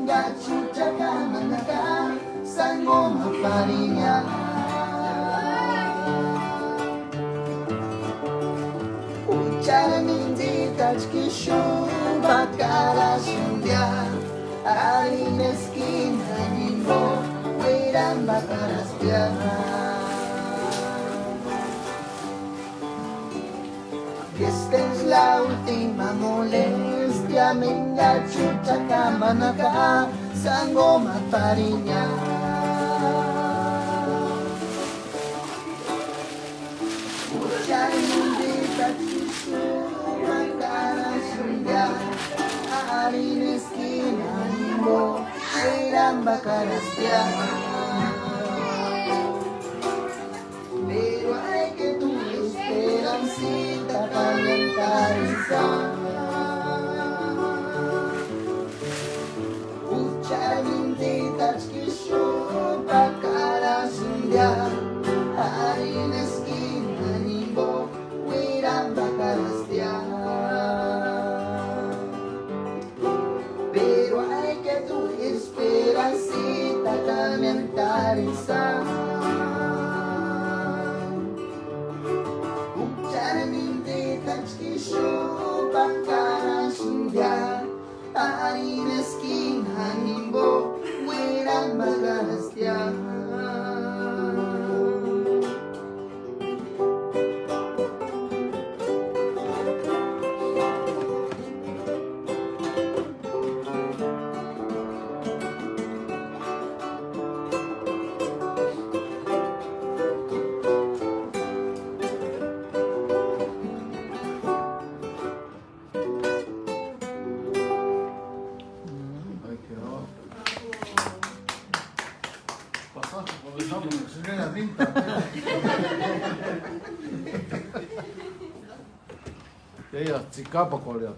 chucha kamanaka sango maparinya ucara minzi tachki shuba kara shundya ari meskina nimbo wiran bakarastya esta es la última molestia, me engancho chacamanacá, sango mapariña. Ucharindita chichu, mangana shundya, harin esquina nimbo, eran bacarastia. Pero hay que tu esperancita calentar esa Ucharindita chkishupa cara shundya harin esquina nimbo wiran bacarastia. Pero hay que tu esperancita calentar esa Shuba kara shundya harin esquina nimbo wiran bacarastia. Ella chicapa coreana.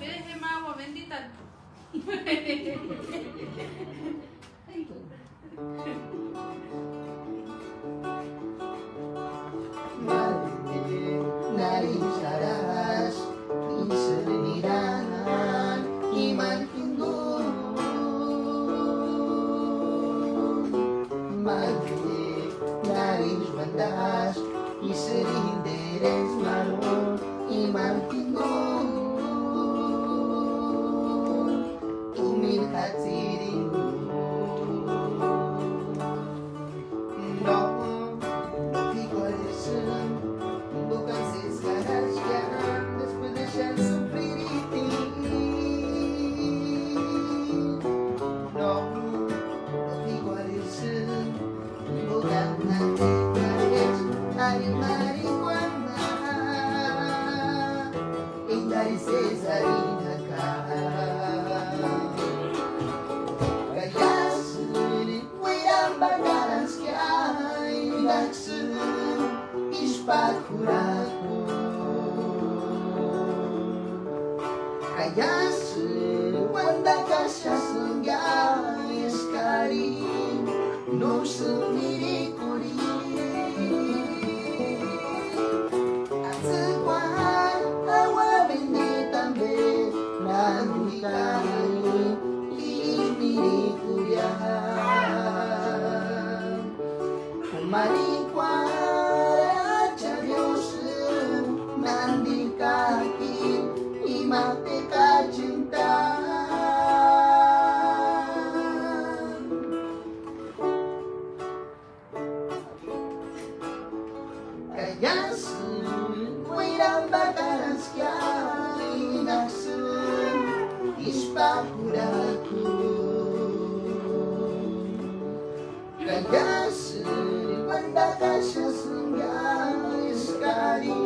Deje más agua bendita. Nariz serenidad iman hindu Madre nariz bandas y serinderes marron iman hindu Tumir hatsirin No digo eso bukan sekarang después de ya sufrir y ti No digo eso bukan nanti pares hari marihuana Indari sesarina Kaya suri wiram bagaran skyai Naksun ispakuraku Kaya wanda kasya sungai sekali no sumiri kuri Atsuwan awa bendita be nandikai imiri kuya Kumarikwa nandikaki imateka cinta Kaya wirang bakaran skyai naksun ispakuraku Kaya wanda kasya sungai sekali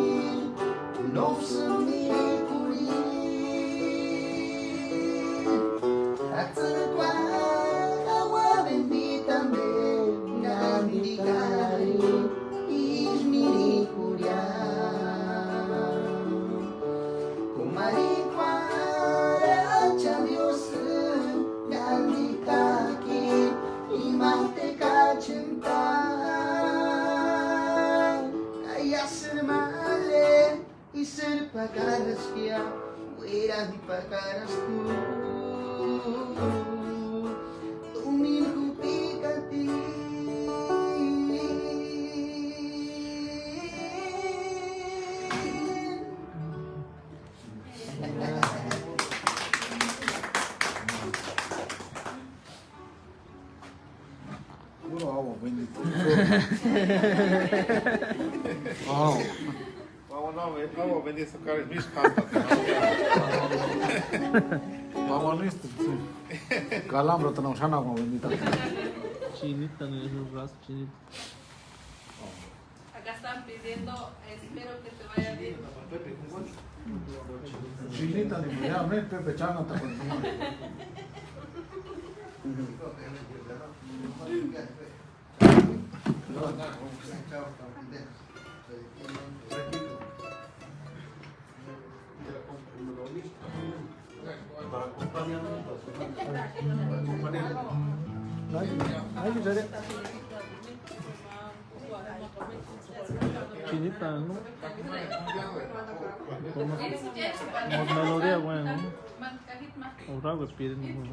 no sumiri kuri Atsuwa awa bendita me nandikari ismiri kuria que afuera me pagarás tú. Domingo picante. Puro agua bendita. Vamos, no, agua bendita, care mis pasta. Vamos, listo. Calambre, tenemos agua bendita. Chinita, no es un brazo chinito. Acá están pidiendo, espero que te vaya bien. Chinita, ni me llame, Pepe Changa, te cuento. Chinita, ¿no? Como Gente, melodía, bueno. kahit ma. Ahora me piden, ¿no?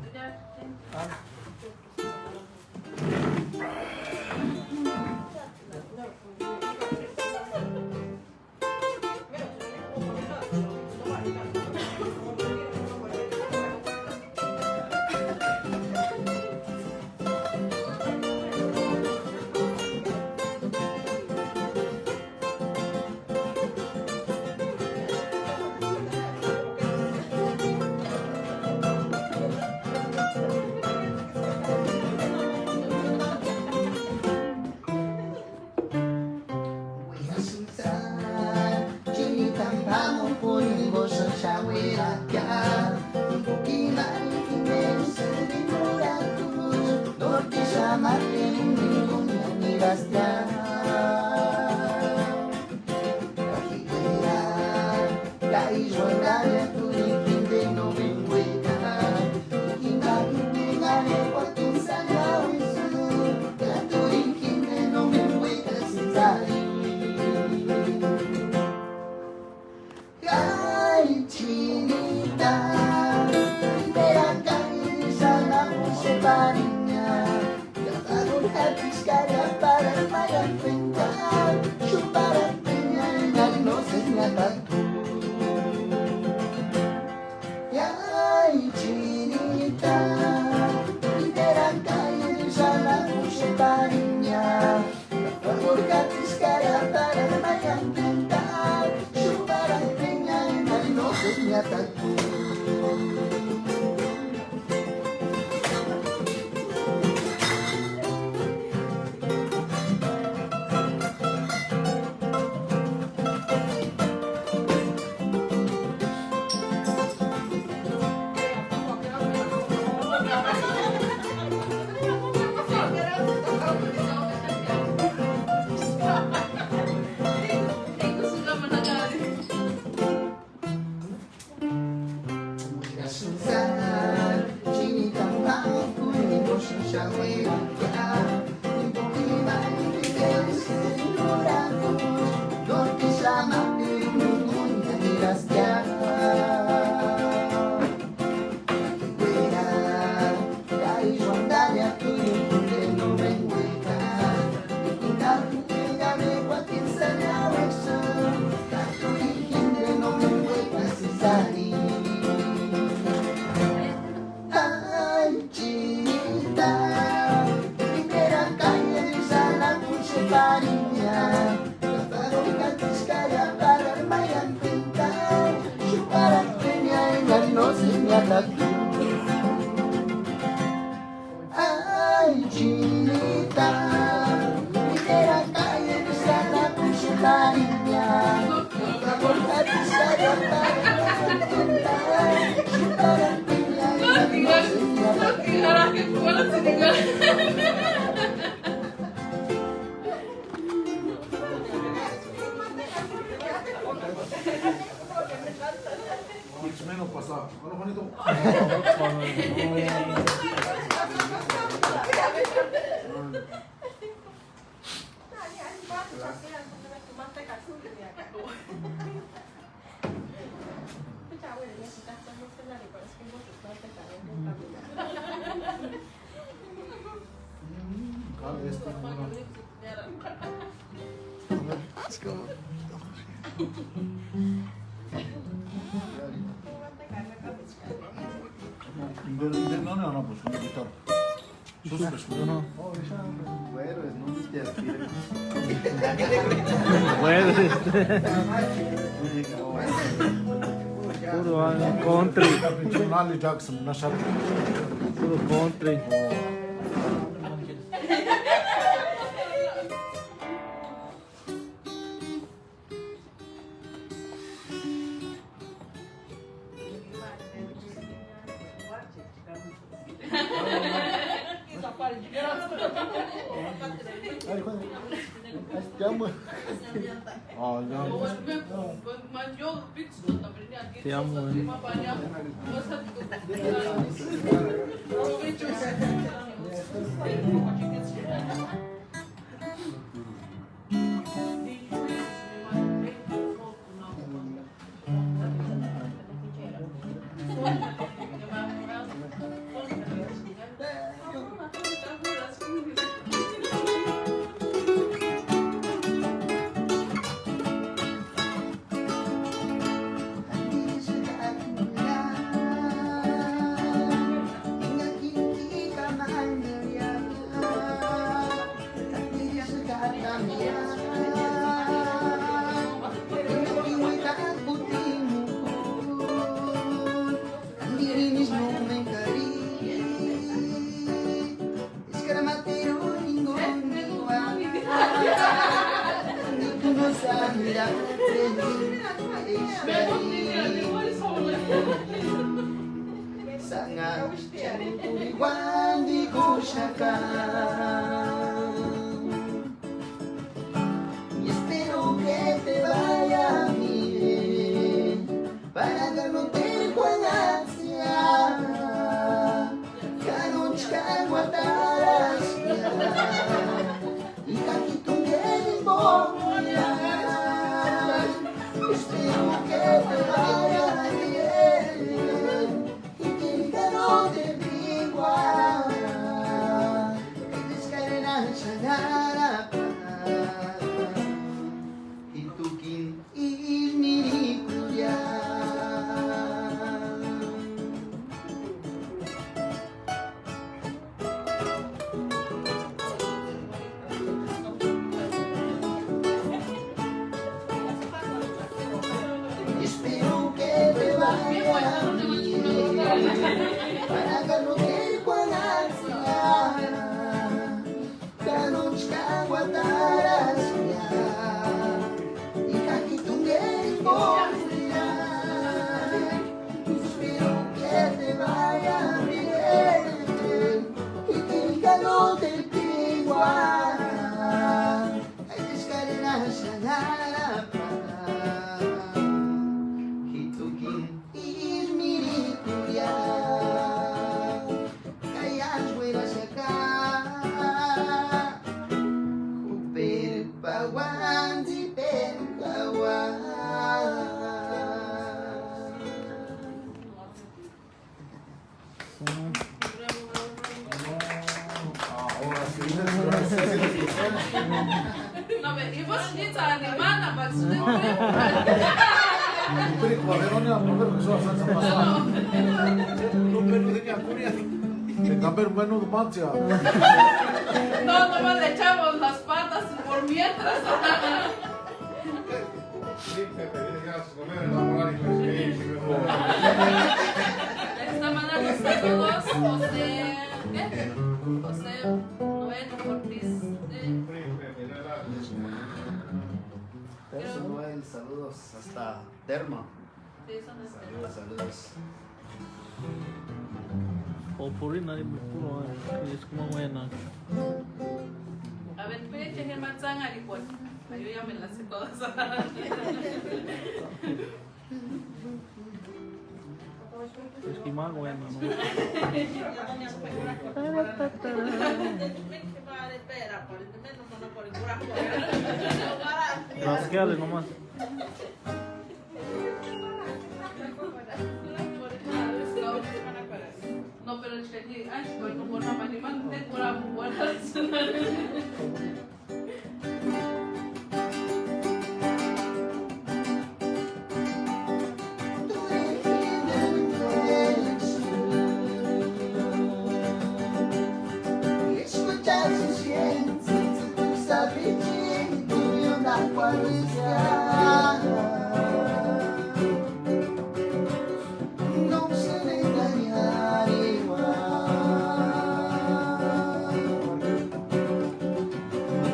Menos pasado. Bueno, Juanito. Dale esto, bueno. No, no, no, pues una guitarra. Ajá. Bueno, es no viste al pie. Puro country. Sonali Jackson, na šarka. Puro country. Oh, ya. Te amo, Sangat igual di Kushakan. Y espero que te vaya bien para que no te juegasia. Kanochka guatarasia. Y kakito que boya. Espero que te vaya bien. No te digo que descargarán Shanara y tu kin is mirikuya. Espero que te vaya bien. Para que no te guanasia, Kanochka guatarasia, y kakitungeri boya. Espero que te vaya bien, y que el calor del piguá, hay descargar Shanara. Hitukin is mirikuya. Ahora sí. No me digas ni animada, mas Pero cuando no me que só salsa passada. No pero de que a curia. De camper bueno de mancha. no, nomás le echamos las patas por mientras. Esta manera saludos, José, ¿qué? José Noel Ortiz. Eso no es saludos hasta Terma. Sí, son Saludos, saludos. O purina de puro, es como buena. A ver, voy a echar el manzana y pues, yo ya me las sé todas. Es que más buena, ¿no? Rasqueale nomás. No, pero el chile acho que não vou chamar de mano, tem por amor. Escuchaste, gente, se tu sabe de tu andar com a luz. Não se me enganar igual.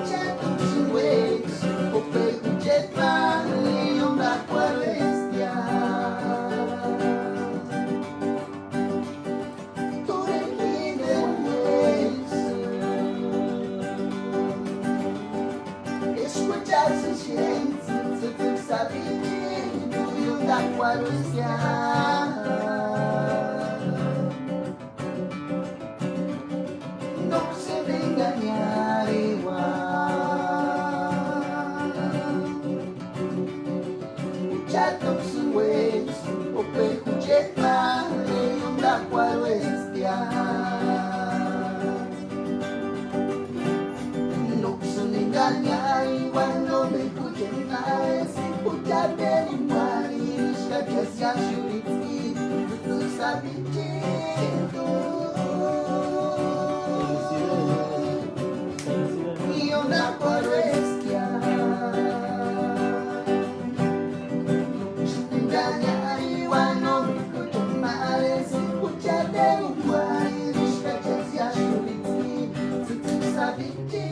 Já todos os ways, o peito de mar e andar com a luz. Escuchaste, gente, se tu sabe de da Guarujá. Não se me enganar igual. Já não se ways, o perco de mar e da Guarujá. Não se me enganar igual. Não me escuche mais, escuchar bem mais. Que se ajude, tu sabe disso. E eu na floresta não te enganar igual. Não me escuche mais, escuchar bem mais. Que se ajude, tu sabe disso.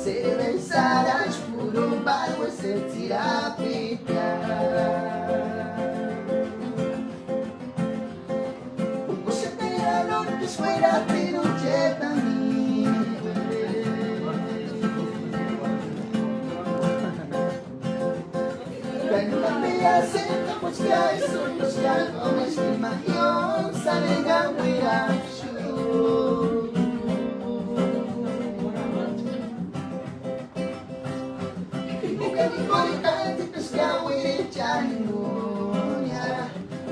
Cervejadas por um bar, você tira a pica. Você tem a noite fuera pero che también. Cuando la mea senta pues que hay solos ya como estimación salen a huir.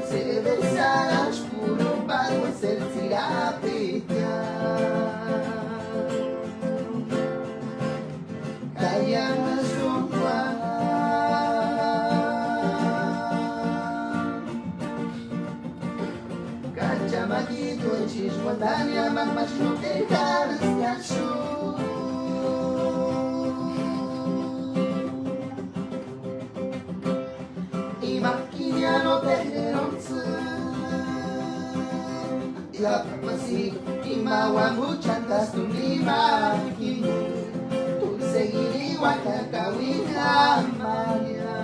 Cervejadas por um bar, você tira a pica. Caia mais siap masih imawan hujan tas tumima kini tu segini waktu kawin amanya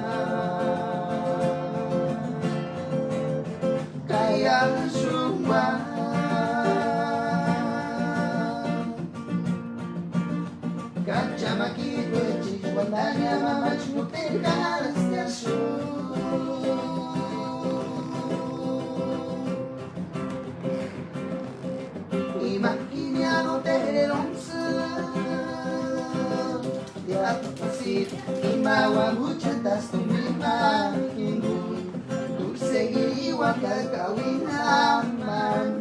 kayak semua kaca maki beci bandanya mama cumutin kalasnya Imaginiano teronse Ya pasit Imawa hujan tas tumima Ingin Untuk segini wakil kawin aman